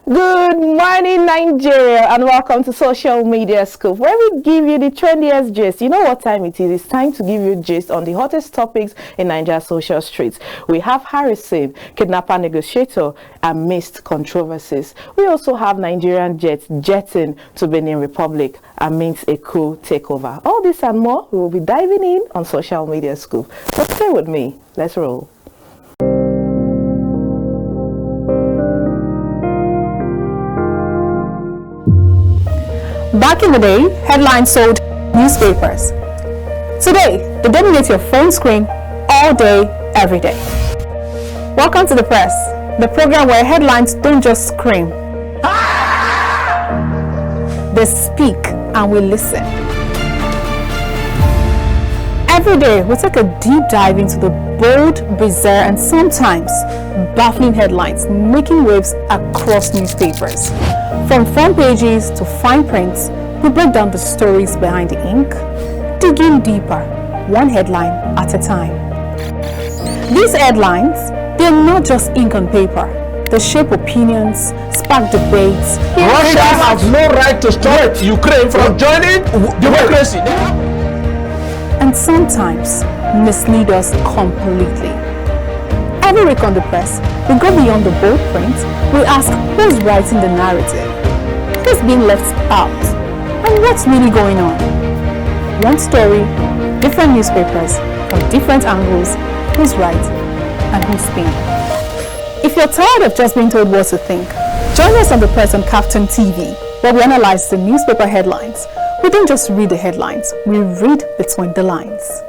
Good morning, Nigeria, and welcome to Social Media Scoop, where we give you the trendiest gist. You know what time it is? It's time to give you gist on the hottest topics in Nigeria's social streets. We have Harrison, kidnapper negotiator, amidst controversies. We also have Nigerian jets jetting to Benin Republic amidst a coup takeover. All this and more, we will be diving in on Social Media Scoop. So stay with me. Let's roll. Back in the day, headlines sold newspapers. Today, they dominate your phone screen all day, every day. Welcome to The Press, the program where headlines don't just scream. They speak and we listen. Every day, we take a deep dive into the bold, bizarre, and sometimes baffling headlines making waves across newspapers. From front pages to fine print, we break down the stories behind the ink, digging deeper, one headline at a time. These headlines, they're not just ink on paper. They shape opinions, spark debates. Russia has no right to stop Ukraine from joining democracy. And sometimes mislead us completely. Every week on The Press, we go beyond the bold print. We ask who's writing the narrative, who's being left out, and what's really going on. One story, different newspapers, from different angles, who's right and who's spin. If you're tired of just being told what to think, join us on The Press on Captain TV, where we analyze the newspaper headlines. We don't just read the headlines, we read between the lines.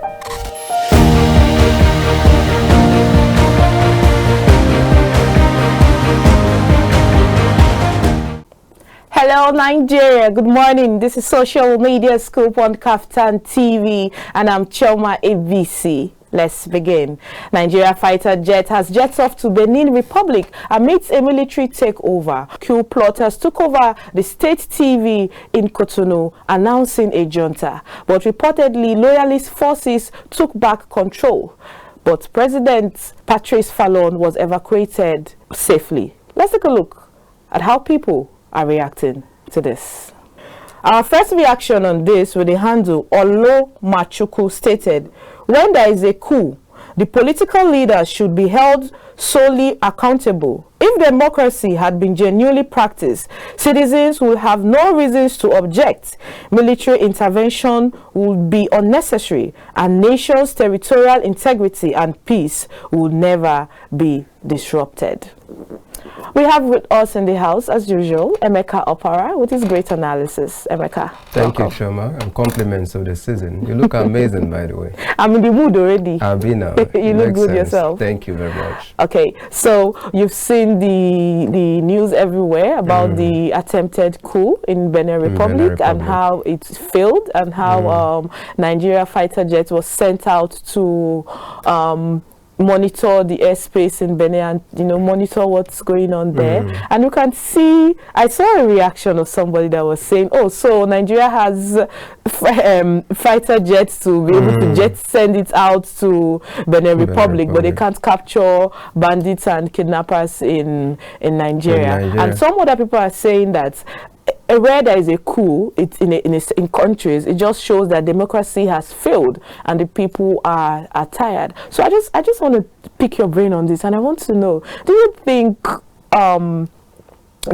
Hello Nigeria, good morning. This is Social Media Scoop on Captain TV and I'm Choma ABC. Let's begin. Nigeria fighter jet has jets off to Benin Republic amidst a military takeover. Coup plotters took over the state TV in Cotonou, announcing a junta. But reportedly, loyalist forces took back control. But President Patrice Talon was evacuated safely. Let's take a look at how people are reacting to this. Our first reaction on this with the handle Olo Machuku stated, when there is a coup, the political leaders should be held solely accountable. If democracy had been genuinely practiced, citizens would have no reasons to object. Military intervention would be unnecessary, and nations' territorial integrity and peace would never be disrupted. We have with us in the house, as usual, Emeka Opara with his great analysis. Emeka, Thank welcome. you, Shoma, and compliments of the season. You look amazing, by the way. I'm in the mood already. I've been now. You look good yourself. Thank you very much. Okay, so you've seen the news everywhere about the attempted coup in Benin Republic and how it failed and how Nigeria fighter jet was sent out to monitor the airspace in Benin and monitor what's going on there. And you can see, I saw a reaction of somebody that was saying, oh, so Nigeria has fighter jets to be able to send it out to Benin Republic, but they can't capture bandits and kidnappers in Nigeria. And some other people are saying that where there is a coup in countries, it just shows that democracy has failed and the people are tired. So I just want to pick your brain on this, and I want to know, do you think the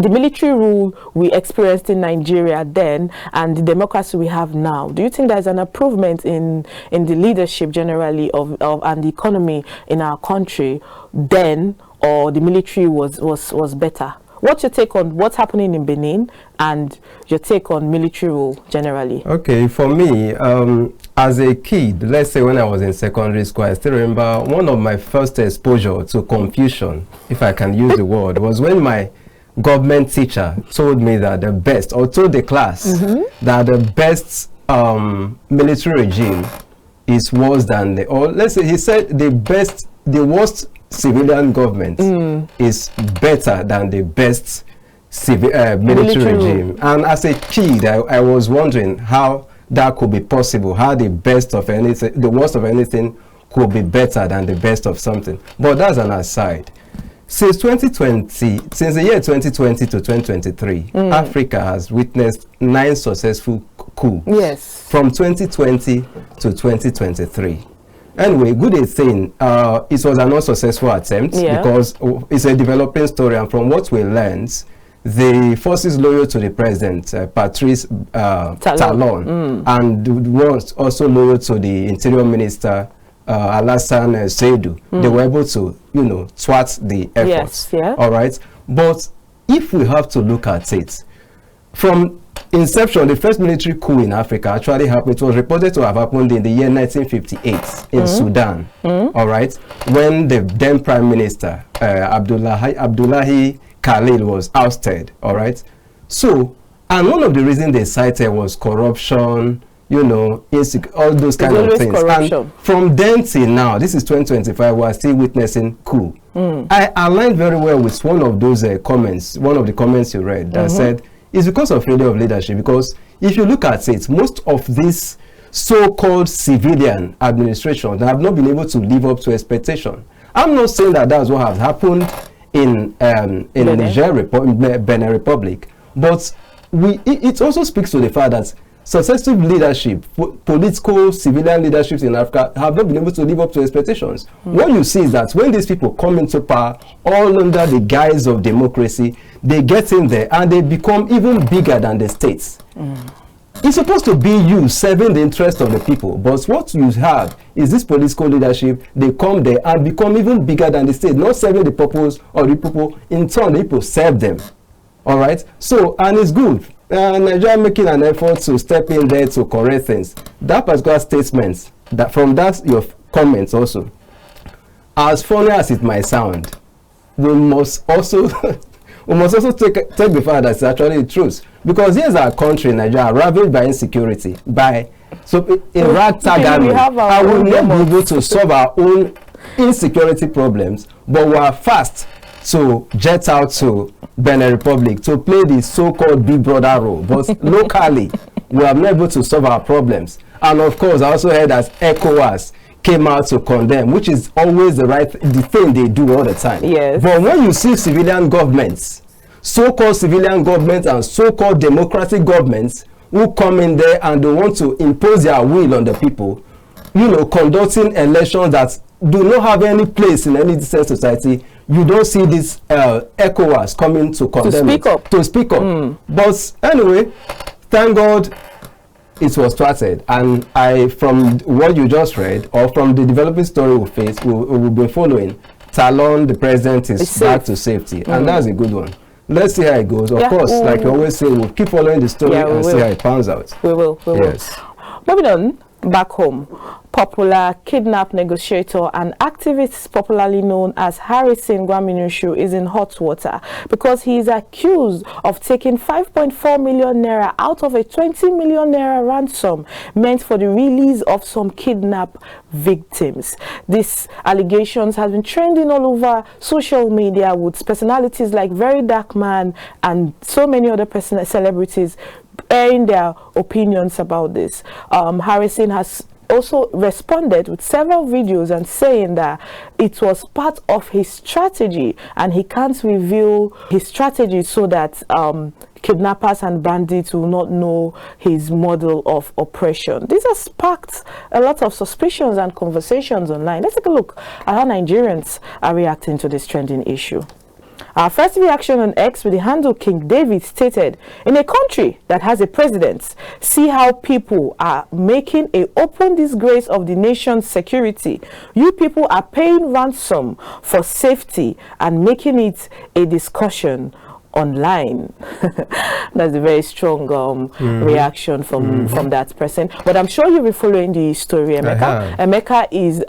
military rule we experienced in Nigeria then and the democracy we have now, do you think there's an improvement in the leadership generally of and the economy in our country then, or the military was better? What's your take on what's happening in Benin and your take on military rule generally? Okay, for me, as a kid, let's say when I was in secondary school, I still remember one of my first exposure to confusion, if I can use the word, was when my government teacher told me that the best, or told the class that the best military regime is worse than he said the worst civilian government is better than the best military regime. And as a kid, I was wondering how that could be possible, how the best of anything, the worst of anything could be better than the best of something. But that's an aside. Since 2020, since the year 2020 to 2023, Africa has witnessed 9 successful coups. Yes. From 2020 to 2023. Anyway, good thing, it was an unsuccessful attempt because it's a developing story, and from what we learned, the forces loyal to the president, Patrice Talon, and was also loyal to the Interior Minister, Alassane Seydu. They were able to, you know, thwart the efforts. Yes, all right. But if we have to look at it, from inception, the first military coup in Africa actually happened. It was reported to have happened in the year 1958 in Sudan. All right, when the then Prime Minister Abdullahi Khalil was ousted. All right, so, and one of the reasons they cited was corruption. You know, all those kind of things. Corruption. And from then till now, this is 2025, we are still witnessing coup. I aligned very well with one of those comments, one of the comments you read that said, it's because of failure of leadership. Because if you look at it, most of these so-called civilian administrations have not been able to live up to expectation. I'm not saying that that's what has happened in Benin Republic, but it also speaks to the fact that successive leadership, political, civilian leaderships in Africa have not been able to live up to expectations. What you see is that when these people come into power, all under the guise of democracy, they get in there and they become even bigger than the states. It's supposed to be you serving the interest of the people, but what you have is this political leadership. They come there and become even bigger than the state, not serving the purpose of the people. In turn, the people serve them. All right? So, and it's good. Nigeria making an effort to step in there to correct things. That particular statement, that from that your comments also, as funny as it might sound, we must also take the fact that it's actually the truth. Because here's our country, Nigeria, ravaged by insecurity, in ragtag army, and we will not be able to solve our own insecurity problems, but we are fast to jet out to Benin Republic to play the so-called big brother role. But locally, we are not able to solve our problems. And of course, I also heard that ECOWAS came out to condemn, which is always the thing they do all the time. Yes. But when you see civilian governments, so-called civilian governments and so-called democratic governments who come in there and they want to impose their will on the people, you know, conducting elections that do not have any place in any decent society, you don't see this ECOWAS coming to condemn to speak up. But anyway, thank God it was thwarted. And from what you just read, or from the developing story we'll be following, Talon, the president, is back to safety. And that's a good one. Let's see how it goes. Of course, like you always say, we'll keep following the story and see how it pans out. We will. Yes. Moving on, back home. Popular kidnap negotiator and activist popularly known as Harrison Gwaminishu is in hot water because he is accused of taking 5.4 million naira out of a 20 million naira ransom meant for the release of some kidnapped victims. These allegations have been trending all over social media with personalities like Very Dark Man and so many other celebrities airing their opinions about this. Harrison has also responded with several videos and saying that it was part of his strategy and he can't reveal his strategy so that kidnappers and bandits will not know his model of oppression. This has sparked a lot of suspicions and conversations online. Let's take a look at how Nigerians are reacting to this trending issue. Our first reaction on X with the handle King David stated, in a country that has a president, see how people are making an open disgrace of the nation's security. You people are paying ransom for safety and making it a discussion online. That's a very strong reaction from that person. But I'm sure you'll be following the story, Emeka. Emeka is,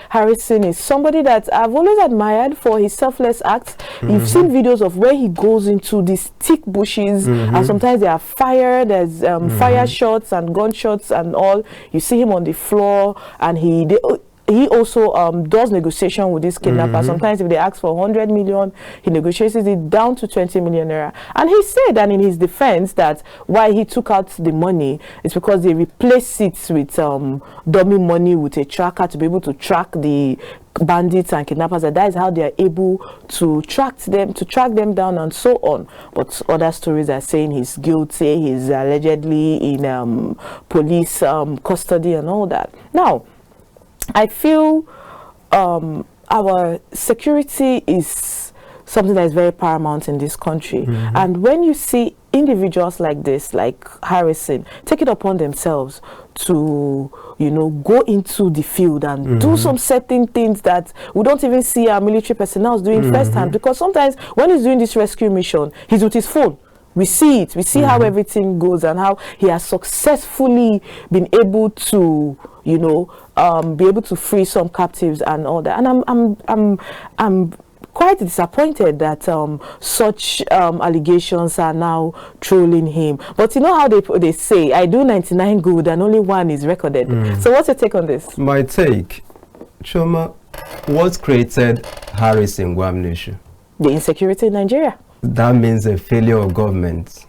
Harrison is somebody that I've always admired for his selfless acts. You've seen videos of where he goes into these thick bushes and sometimes there are fire, there's fire shots and gunshots and all. You see him on the floor and he also does negotiation with these kidnappers. Sometimes if they ask for 100 million, he negotiates it down to 20 million naira. And he said that in his defense that why he took out the money is because they replaced it with dummy money with a tracker to be able to track the bandits and kidnappers, and that is how they are able to track them down and so on. But other stories are saying he's guilty, he's allegedly in police custody and all that. Now, I feel our security is something that is very paramount in this country. And when you see individuals like this, like Harrison, take it upon themselves to, you know, go into the field and do some certain things that we don't even see our military personnel doing firsthand, because sometimes when he's doing this rescue mission, he's with his phone. We see it. We see how everything goes and how he has successfully been able to, you know, be able to free some captives and all that. And I'm quite disappointed that such allegations are now trolling him. But you know how they say, I do 99 good and only one is recorded. So what's your take on this? My take, Chioma, what created Harrison Gwamnishu? The insecurity in Nigeria. That means a failure of government.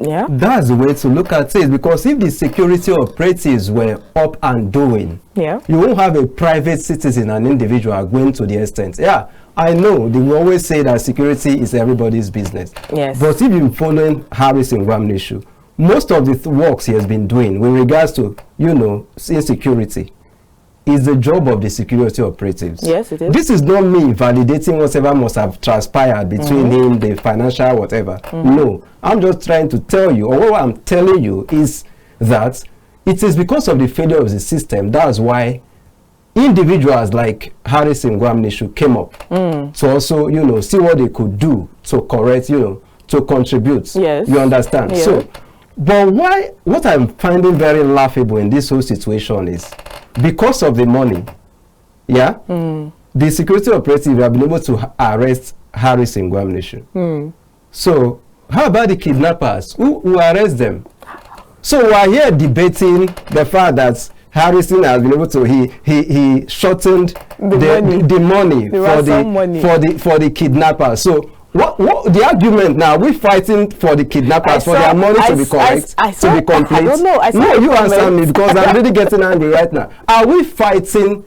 Yeah. That's the way to look at it, because if the security operatives were up and doing, yeah, you won't have a private citizen, an individual going to the extent. Yeah, I know they will always say that security is everybody's business. Yes. But if you've been following Harrison Gwamnishu, most of the works he has been doing with regards to, you know, insecurity is the job of the security operatives. Yes, it is. This is not me validating whatever must have transpired between him, the financial whatever. No, I'm just trying to tell you, or what I'm telling you is that it is because of the failure of the system. That's why individuals like Harrison Gwamnishu came up to also, you know, see what they could do to correct, you know, to contribute. Yes. You understand? Yeah. So, but what I'm finding very laughable in this whole situation is because of the money, yeah, the security operatives have been able to arrest Harrison Gwamnishu. So, how about the kidnappers? Who arrest them? So, we are here debating the fact that Harrison has been able to he shortened the money for the kidnappers. So what the argument now? We're fighting for the kidnappers for their money to be correct, to be complete. I don't know. No, you answer me, because I'm really getting angry right now. Are we fighting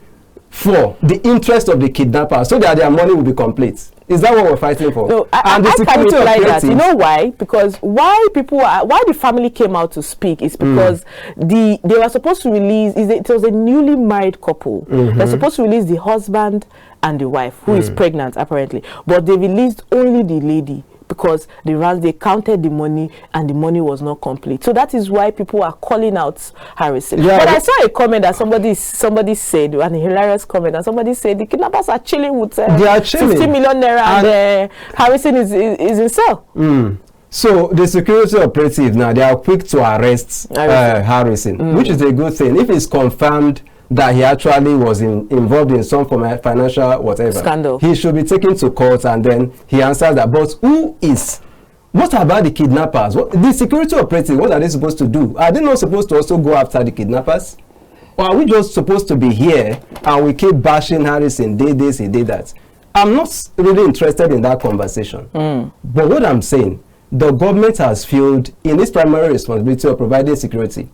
for the interest of the kidnappers so that their money will be complete? Is that what we're fighting for? No, I can reply that. You know why? Because why the family came out to speak is because they were supposed to release. It was a newly married couple. They're supposed to release the husband and the wife, who is pregnant apparently, but they released only the lady because they counted the money and the money was not complete. So that is why people are calling out Harrison. Yeah, but I saw a comment that somebody said, an hilarious comment, and somebody said the kidnappers are chilling with 50 million naira and Harrison is in cell. So the security operatives now, they are quick to arrest Harrison, which is a good thing. If it's confirmed that he actually was involved in some form of financial whatever scandal, he should be taken to court, and then he answers that. But what about the kidnappers? The security operatives, what are they supposed to do? Are they not supposed to also go after the kidnappers? Or are we just supposed to be here and we keep bashing Harrison, did this, he did that? I'm not really interested in that conversation. But what I'm saying, the government has failed in its primary responsibility of providing security.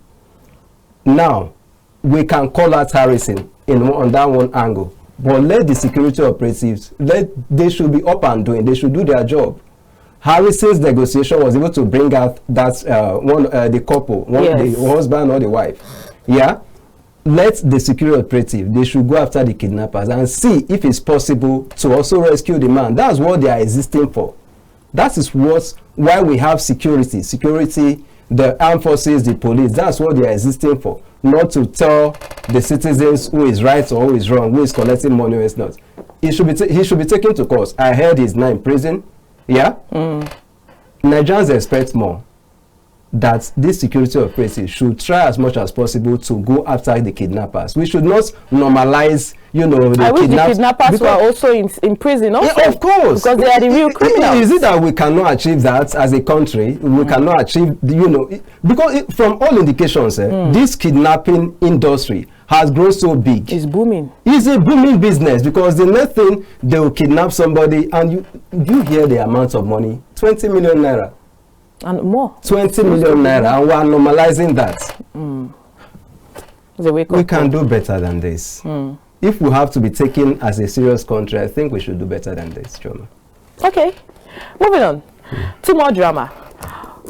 Now, we can call out Harrison on that one angle, but let the security operatives, they should be up and doing, they should do their job. Harrison's negotiation was able to bring out that the couple, the husband or the wife. Yeah, let the security operative, they should go after the kidnappers and see if it's possible to also rescue the man. That's what they are existing for. That is why we have security, the armed forces, the police. That's what they are existing for. Not to tell the citizens who is right or who is wrong, who is collecting money or is not. He should be taken to court. I heard he's now in prison. Yeah? Nigerians expect more. that this security operatives should try as much as possible to go after the kidnappers. We should not normalize, you know, the kidnappers were also in prison also. Yeah, of course. Because they are the real criminals. Is it that we cannot achieve that as a country? We cannot achieve, you know, because from all indications, this kidnapping industry has grown so big. It's booming. It's a booming business, because the next thing, they will kidnap somebody and you hear the amount of money, 20 million naira. And more. 20 million naira, and we are normalizing that. We can do better than this. If we have to be taken as a serious country, I think we should do better than this, Choma. Okay, moving on. Two more drama.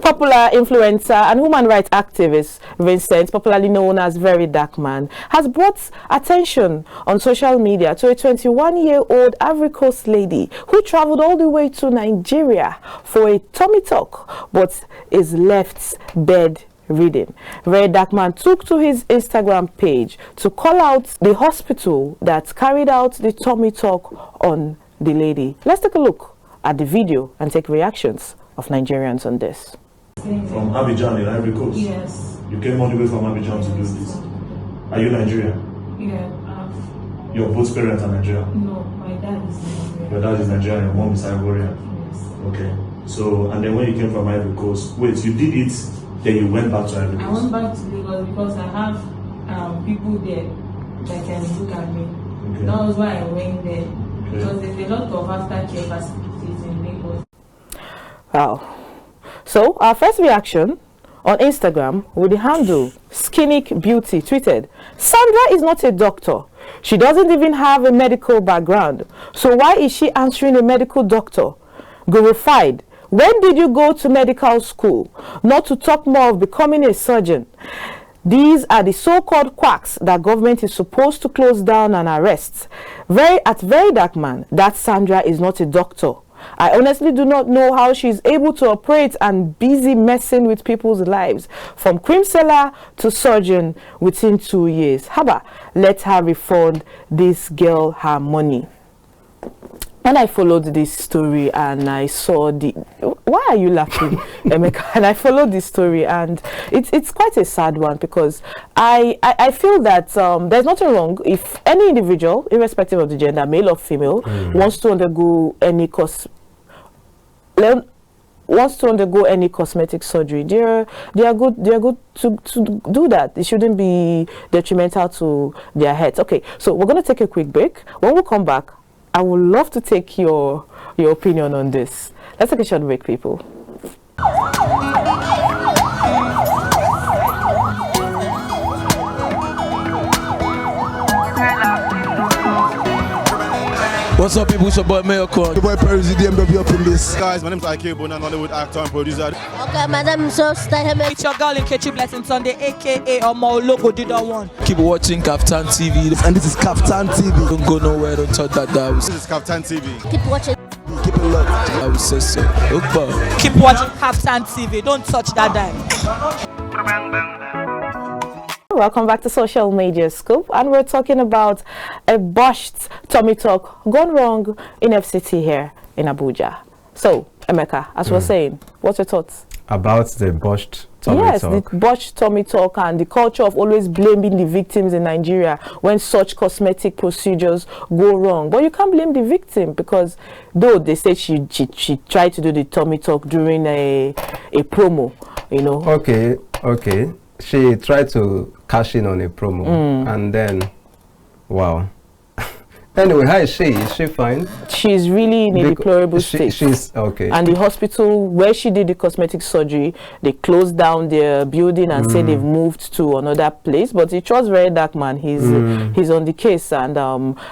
Popular influencer and human rights activist Vincent, popularly known as Very Dark Man, has brought attention on social media to a 21-year-old Ivory Coast lady who traveled all the way to Nigeria for a tummy tuck but is left bedridden. Very Dark Man took to his Instagram page to call out the hospital that carried out the tummy tuck on the lady. Let's take a look at the video and take reactions of Nigerians on this. From Abidjan in Ivory Coast? Yes. You came all the way from Abidjan to do this? Are you Nigerian? Yeah. Your both parents are Nigerian? No, my dad is Nigerian. Your dad is Nigerian, your mom is Ivorian? Yes. Okay. So, and then when you came from Ivory Coast, wait, you did it, then you went back to Ivory Coast? I went back to Lagos because I have people there that can look at me. Okay. That was why I went there. Okay. Because there's a lot of aftercare facilities in Lagos. Wow. So, our first reaction on Instagram with the handle Skinnick Beauty tweeted, Sandra is not a doctor. She doesn't even have a medical background. So why is she answering a medical doctor? Glorified. When did you go to medical school? Not to talk more of becoming a surgeon. These are the so-called quacks that government is supposed to close down and arrest. At Very Dark Man, that Sandra is not a doctor. I honestly do not know how she's able to operate and busy messing with people's lives. From cream seller to surgeon within 2 years. Haba, let her refund this girl her money. When I followed this story and I saw the... Why are you laughing, Emeka? And I followed this story and it's quite a sad one, because I feel that there's nothing wrong if any individual, irrespective of the gender, male or female, wants to undergo any cosmetic surgery. They are good to do that. It shouldn't be detrimental to their health. Okay, so we're going to take a quick break. When we come back, I would love to take your opinion on this. Let's take a short break, people. What's up, people? It's your boy Mayocon. Your boy Perry DMW up in this. Guys, my name is IK Bona, Nollywood actor and producer. Okay, madam, so stay here. It's your girl in Kechi Blessing Sunday, aka Omo Logo Dida One. Keep watching Kaftan TV. And this is Kaftan TV. Don't go nowhere, don't touch that dial. This is Kaftan TV. Keep watching. Keep it locked. I will say so. Opa. Keep watching Kaftan TV. Don't touch that dial. Welcome back to Social Media Scoop, and we're talking about a botched tummy tuck gone wrong in FCT here in Abuja. So, Emeka, as we're saying, what's your thoughts? About the botched tummy tuck? Yes, the botched tummy tuck and the culture of always blaming the victims in Nigeria when such cosmetic procedures go wrong. But you can't blame the victim, because though they say she tried to do the tummy tuck during a promo, you know. Okay. She tried to cash in on a promo, and then, wow. Anyway, how is she? Is she fine? She's really in a deplorable state. She's okay. And the hospital where she did the cosmetic surgery, they closed down their building and said they've moved to another place. But it was Very Dark Man. He's on the case, and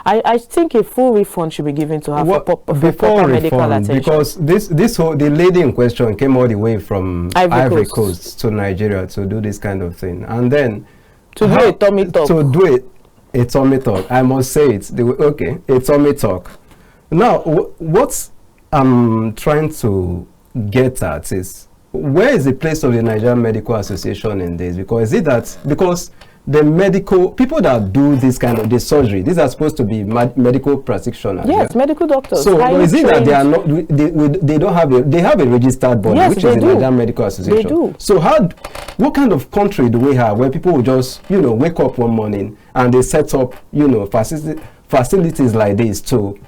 I think a full refund should be given to her for proper medical attention. Because the lady in question came all the way from Ivory Coast to Nigeria to do this kind of thing, and then to do a tummy tuck. To do it. A tummy tuck. I must say it. Okay, a tummy tuck. Now, what I'm trying to get at is, where is the place of the Nigerian Medical Association in this? Because the medical people that do this kind of the surgery, these are supposed to be medical practitioners. Yes, medical doctors. So is it that they are not? They don't have a. They have a registered body, which is the Nigerian Medical Association. They do. So what kind of country do we have where people will just wake up one morning and they set up facilities like this to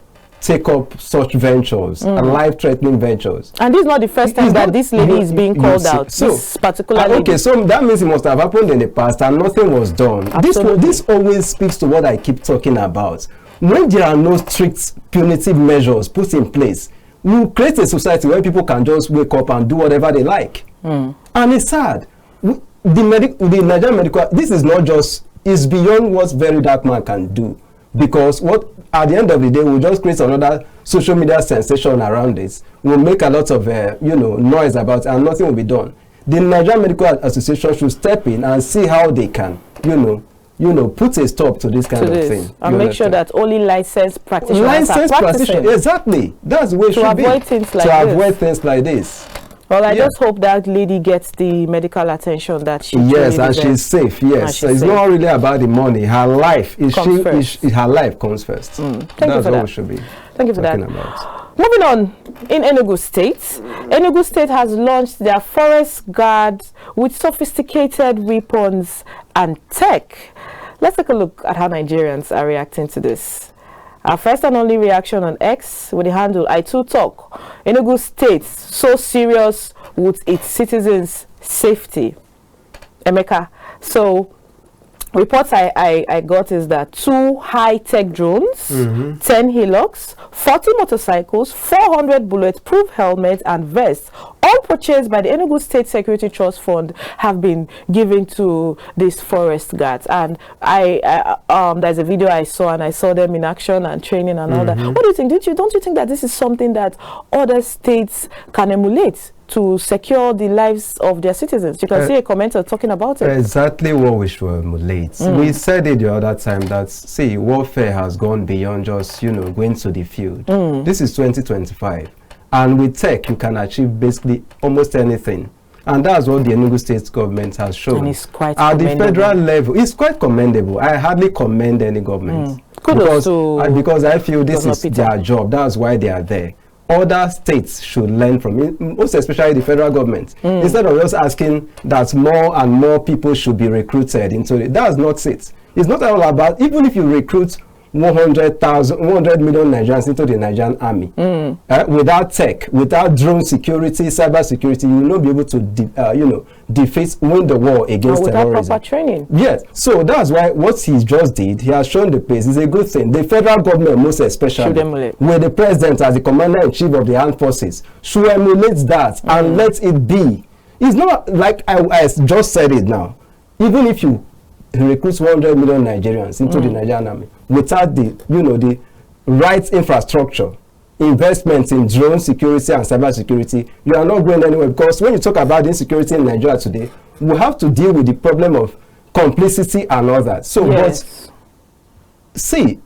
take up such ventures and life-threatening ventures? And this is not the first time that this lady is being called out. So this particular lady. Okay, so that means it must have happened in the past and nothing was done. This always speaks to what I keep talking about. When there are no strict punitive measures put in place, we create a society where people can just wake up and do whatever they like. And it's sad. The Nigerian medical, this is not just, it's beyond what Very Dark Man can do. Because at the end of the day, we'll just create another social media sensation around this. We'll make a lot of noise about it and nothing will be done. The Nigerian Medical Association should step in and see how they can, put a stop to this kind of thing. And make sure that only licensed practitioners are practicing. Exactly. That's the way it should be. To avoid things like this. Well, I just hope that lady gets the medical attention that she Yes, and she's safe. Yes, it's not really about the money. Her life her life comes first. That's what we should be. Thank you for that. Moving on, in Enugu State has launched their forest guards with sophisticated weapons and tech. Let's take a look at how Nigerians are reacting to this. Our first and only reaction on X with the handle I2Talk. Enugu State so serious with its citizens' safety. Emeka, so reports I got is that 2 high-tech drones, 10 Hilux, 40 motorcycles, 400 bulletproof helmets and vests, all purchased by the Enugu State Security Trust Fund, have been given to these forest guards. And there's a video I saw, and I saw them in action and training and all that. What do you think? Don't you think that this is something that other states can emulate to secure the lives of their citizens? You can see a commenter talking about it. Exactly what we should emulate. We said it the other time that, see, warfare has gone beyond just, going to the field. This is 2025. And with tech, you can achieve basically almost anything. And that's what the Enugu State government has shown. And it's quite at the federal level, it's quite commendable. I hardly commend any government. Because I feel this is their job. That's why they are there. Other states should learn from it, most especially the federal government. Instead of just asking that more and more people should be recruited into it. That's not it. It's not all about, even if you recruit 100 million Nigerians into the Nigerian army, without tech, without drone security, cyber security, you will not be able to, win the war against terrorism. Without proper training. Yes. So that's why what he just did, he has shown the pace. It's a good thing. The federal government, most especially, with the president as the commander-in-chief of the armed forces, should emulate that and let it be. It's not like I just said it now. Even if you recruit 100 million Nigerians into the Nigerian army, without the right infrastructure, investments in drone security and cyber security, you are not going anywhere. Because when you talk about insecurity in Nigeria today, we have to deal with the problem of complicity and all that. So, but see,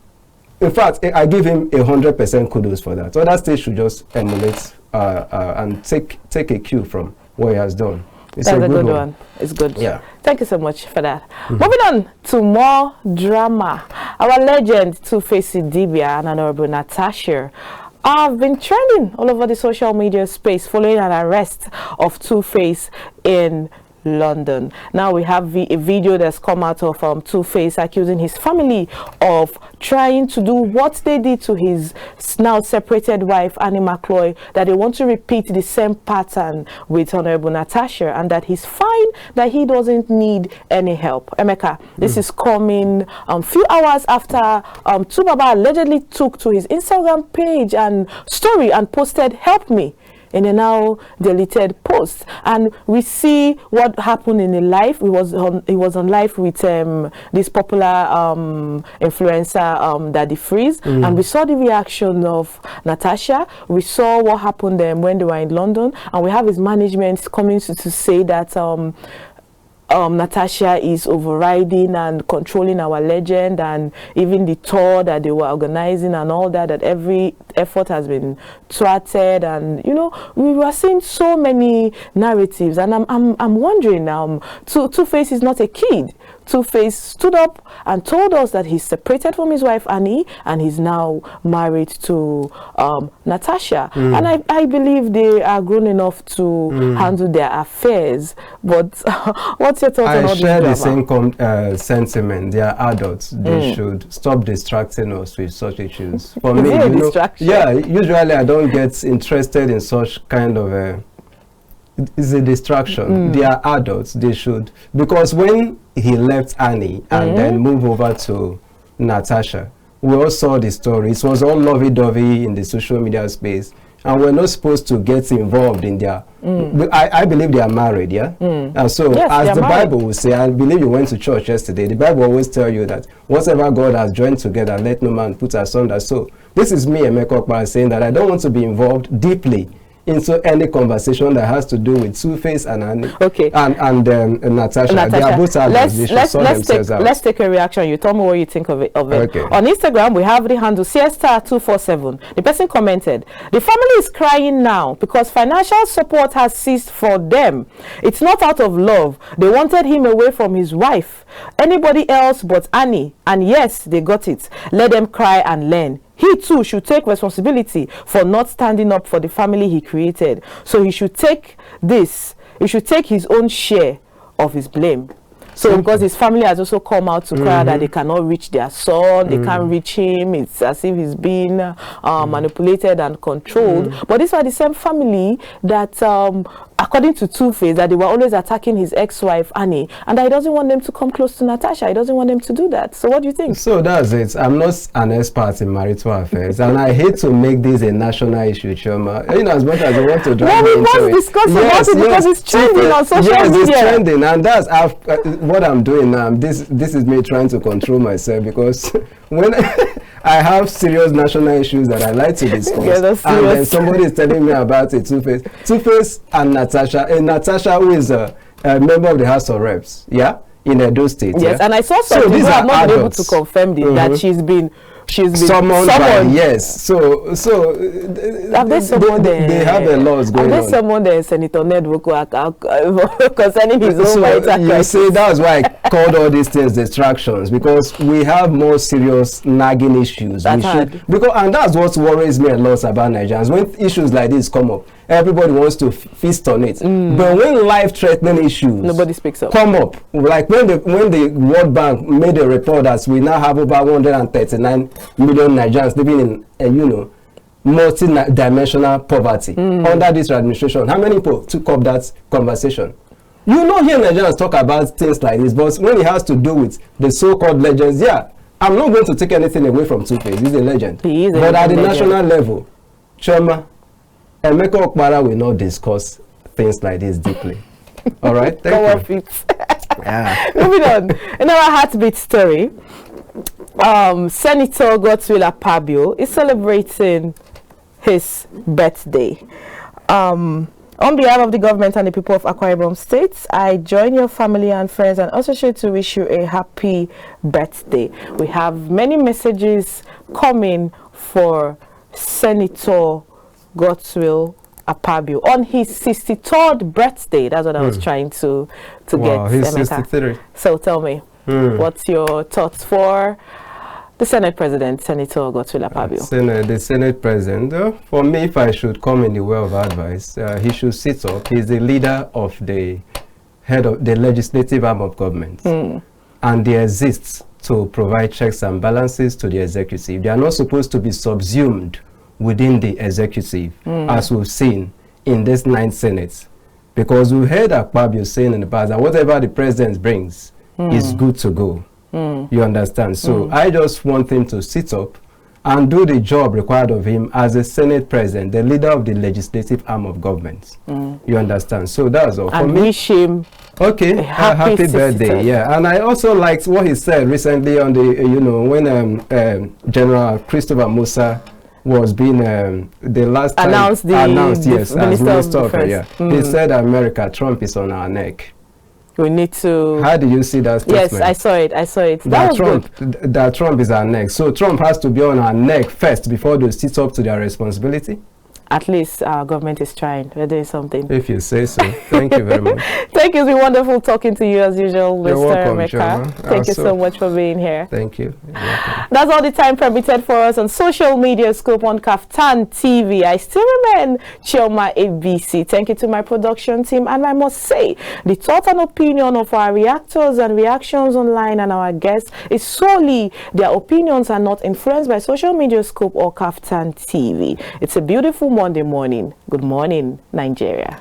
in fact, I give him 100% kudos for that. Other states should just emulate and take a cue from what he has done. That's a good one. It's good. Yeah. Thank you so much for that. Moving on to more drama. Our legend, Two-Face Idibia and Honorable Natasha have been trending all over the social media space following an arrest of Two-Face in London. Now we have a video that's come out of Two-Face accusing his family of trying to do what they did to his now separated wife Annie McCloy, that they want to repeat the same pattern with Honorable Natasha, and that he's fine, that he doesn't need any help. Emeka, this is coming a few hours after Tubaba allegedly took to his Instagram page and story and posted "help me" in a now deleted post, and we see what happened in the live. He was on live with this popular influencer Daddy Freeze, and we saw the reaction of Natasha. We saw what happened when they were in London, and we have his management coming to say that Natasha is overriding and controlling our legend, and even the tour that they were organizing and all that, that every effort has been thwarted, and you know, we were seeing so many narratives, and I'm wondering now. Two-Face is not a kid. Two-Face stood up and told us that he's separated from his wife Annie, and he's now married to Natasha. And I believe they are grown enough to handle their affairs. But what's your thoughts on all this drama? I share the same sentiment. They are adults. They should stop distracting us with such issues. For me, you know, yeah, usually I don't get interested in such kind of it's a distraction. They are adults. They should, because when he left Annie and then moved over to Natasha, we all saw the story. It was all lovey-dovey in the social media space, and we're not supposed to get involved in their I believe they are married, yeah? And so yes, as the Bible will say, I believe you went to church yesterday, the Bible always tell you that whatever God has joined together, let no man put asunder. So this is me, Emeka Okpara, saying that I don't want to be involved deeply into any conversation that has to do with Two-Face and Annie, and Natasha. They are both adults. Let's take a reaction. You tell me what you think of it. Okay. On Instagram, we have the handle Siesta247. The person commented, "The family is crying now because financial support has ceased for them. It's not out of love. They wanted him away from his wife. Anybody else but Annie. And yes, they got it. Let them cry and learn. He too should take responsibility for not standing up for the family he created. So he should take his own share of his blame." So because his family has also come out to cry that they cannot reach their son, they can't reach him, it's as if he's being manipulated and controlled. But these are the same family that, according to Two-Face, that they were always attacking his ex-wife Annie, and that he doesn't want them to come close to Natasha. He doesn't want them to do that. So what do you think? So that's it. I'm not an expert in marital affairs, and I hate to make this a national issue, Choma. You know, as much as I want to drive we must discuss about it because it's trending on social media. Yes, it's trending, and that's what I'm doing now. This is me trying to control myself, because when I have serious national issues that I like to discuss, and then somebody is telling me about it. Two-Face and Natasha, who is a member of the House of Reps, in Edo State. Yes, and I saw some people have not been able to confirm this, that she's been summoned. Yes, so have they summoned they have a lot going on. Have they summoned Senator Ned Nwoko concerning his own marital crisis? You see, that's why I called all these things distractions, because we have more serious nagging issues. And that's what worries me a lot about Nigerians. When issues like this come up, everybody wants to feast on it. But when life-threatening issues nobody speaks up, come up, like when the World Bank made a report that we now have over 139 million Nigerians living in, multi-dimensional poverty under this administration. How many people took up that conversation? You know, here Nigerians talk about things like this, but when it has to do with the so-called legends, I'm not going to take anything away from Two-Face. He's a legend. He is but at the national level, Choma, Emeka Okpara will not discuss things like this deeply. All right? Thank you. Moving on. In our heartbeat story, Senator Godswill Akpabio is celebrating his birthday. On behalf of the government and the people of Akwa Ibom State, I join your family and friends and associate to wish you a happy birthday. We have many messages coming for Senator Godswill Akpabio on his 63rd birthday. That's what I was trying to get. He's 63. So tell me, what's your thoughts for the Senate President, Senator Godswill Akpabio? The Senate President, for me, if I should come in the way of advice, he should sit up. He's the leader of the head of the legislative arm of government, and they exist to provide checks and balances to the executive. They are not supposed to be subsumed within the executive, as we've seen in this 9th Senate. Because we heard Akpabio saying in the past that whatever the president brings is good to go. You understand? So I just want him to sit up and do the job required of him as a Senate President, the leader of the legislative arm of government. You understand? So that's all. And wish him a happy birthday. Yeah, and I also liked what he said recently on the, when General Christopher Musa was being the last time announced, yes, as Minister of Defense. He said, America, Trump is on our neck. we need to. How do you see that statement? Yes, I saw it. That Trump is our neck. So Trump has to be on our neck first before they sit up to their responsibility. At least our government is trying. We're doing something. If you say so. Thank you very much. Thank you. It's been wonderful talking to you as usual, You're Mr. welcome, Emeka. Thank you so much for being here. Thank you. That's all the time permitted for us on Social Media Scope on Kaftan TV. I still remain Chioma ABC. Thank you to my production team. And I must say, the thought and opinion of our reactors and reactions online and our guests is solely their opinions are not influenced by Social Media Scope or Kaftan TV. It's a beautiful Monday morning. Good morning, Nigeria.